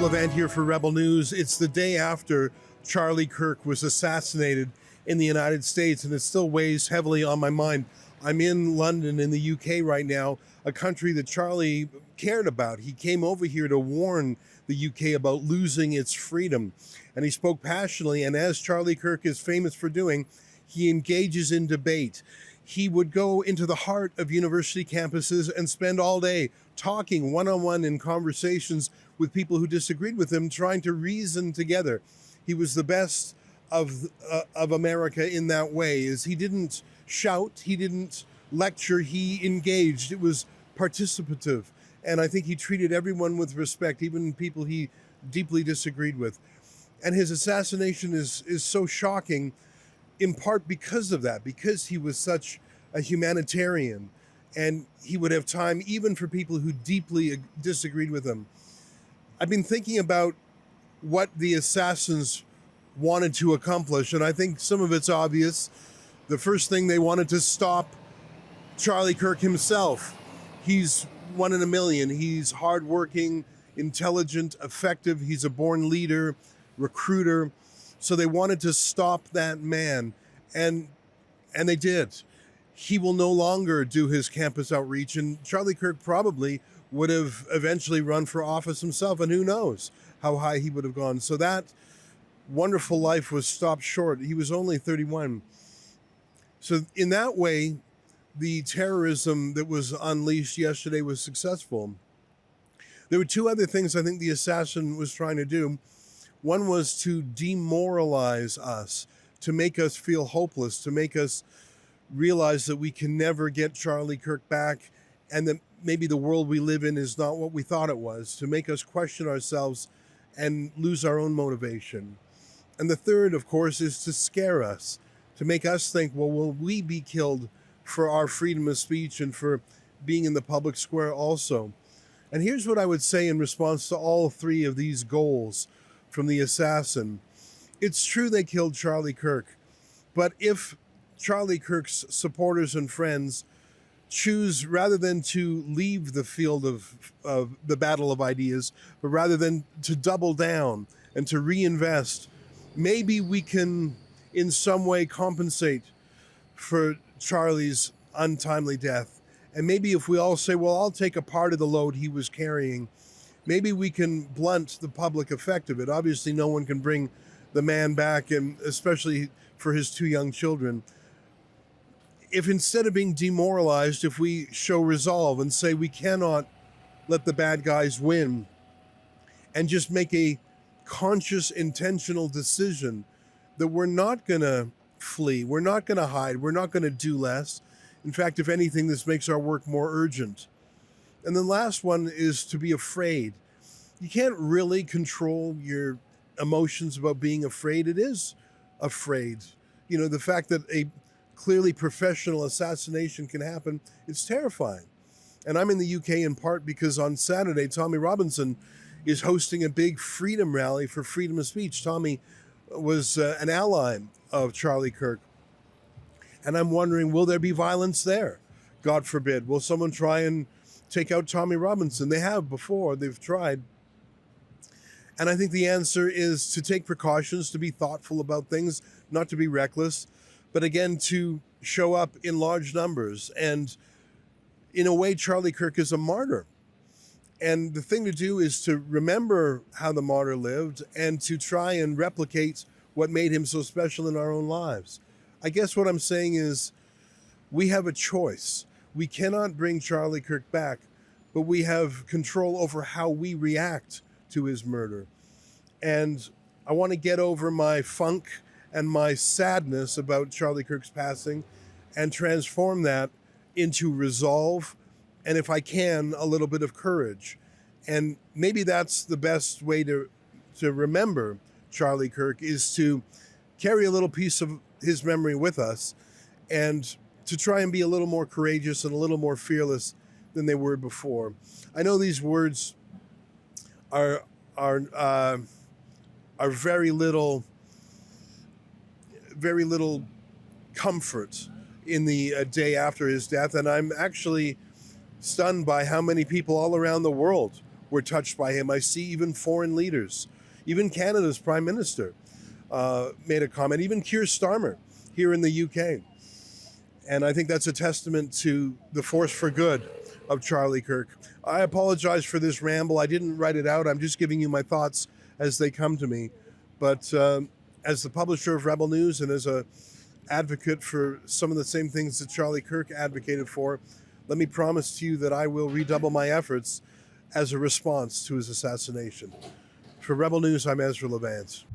Levant here for Rebel News. It's the day after Charlie Kirk was assassinated in the United States, and it still weighs heavily on my mind. I'm in London in the UK right now, a country that Charlie cared about. He came over here to warn the UK about losing its freedom, and he spoke passionately, and as Charlie Kirk is famous for doing, he engages in debate. He would go into the heart of university campuses and spend all day talking one-on-one in conversations with people who disagreed with him, trying to reason together. He was the best of America in that way, is he didn't shout, he didn't lecture, he engaged. It was participative. And I think he treated everyone with respect, even people he deeply disagreed with. And his assassination is so shocking, in part because of that, because he was such a humanitarian, and he would have time even for people who deeply disagreed with him. I've been thinking about what the assassins wanted to accomplish, and I think some of it's obvious. The first thing, they wanted to stop Charlie Kirk himself. He's one in a million. He's hardworking, intelligent, effective. He's a born leader, recruiter. So they wanted to stop that man, and they did. He will no longer do his campus outreach, and Charlie Kirk probably would have eventually run for office himself, and who knows how high he would have gone. So that wonderful life was stopped short. He was only 31. So in that way, the terrorism that was unleashed yesterday was successful. There were two other things I think the assassin was trying to do. One was to demoralize us, to make us feel hopeless, to make us realize that we can never get Charlie Kirk back, and that maybe the world we live in is not what we thought it was, to make us question ourselves and lose our own motivation. And the third, of course, is to scare us, to make us think, well, will we be killed for our freedom of speech and for being in the public square also? And here's what I would say in response to all three of these goals from the assassin. It's true they killed Charlie Kirk, but if Charlie Kirk's supporters and friends choose, rather than to leave the field of the battle of ideas, but rather than to double down and to reinvest, maybe we can in some way compensate for Charlie's untimely death. And maybe if we all say, well, I'll take a part of the load he was carrying, maybe we can blunt the public effect of it. Obviously, no one can bring the man back, and especially for his two young children. If instead of being demoralized, if we show resolve and say we cannot let the bad guys win, and just make a conscious, intentional decision that we're not going to flee, we're not going to hide, we're not going to do less. In fact, if anything, this makes our work more urgent. And the last one is to be afraid. You can't really control your emotions about being afraid. It is afraid. You know, the fact that a clearly professional assassination can happen, it's terrifying. And I'm in the UK in part because on Saturday, Tommy Robinson is hosting a big freedom rally for freedom of speech. Tommy was an ally of Charlie Kirk. And I'm wondering, will there be violence there? God forbid. Will someone try and take out Tommy Robinson? They have before, they've tried. And I think the answer is to take precautions, to be thoughtful about things, not to be reckless, but again, to show up in large numbers. And in a way, Charlie Kirk is a martyr. And the thing to do is to remember how the martyr lived and to try and replicate what made him so special in our own lives. I guess what I'm saying is we have a choice. We cannot bring Charlie Kirk back, but we have control over how we react to his murder. And I want to get over my funk and my sadness about Charlie Kirk's passing and transform that into resolve, and if I can, a little bit of courage. And maybe that's the best way to remember Charlie Kirk, is to carry a little piece of his memory with us and to try and be a little more courageous and a little more fearless than they were before. I know these words are very little comfort in the day after his death, and I'm actually stunned by how many people all around the world were touched by him. I see even foreign leaders, even Canada's Prime Minister made a comment, even Keir Starmer here in the UK. And I think that's a testament to the force for good of Charlie Kirk. I apologize for this ramble. I didn't write it out. I'm just giving you my thoughts as they come to me. But as the publisher of Rebel News and as a advocate for some of the same things that Charlie Kirk advocated for, let me promise to you that I will redouble my efforts as a response to his assassination. For Rebel News, I'm Ezra Levant.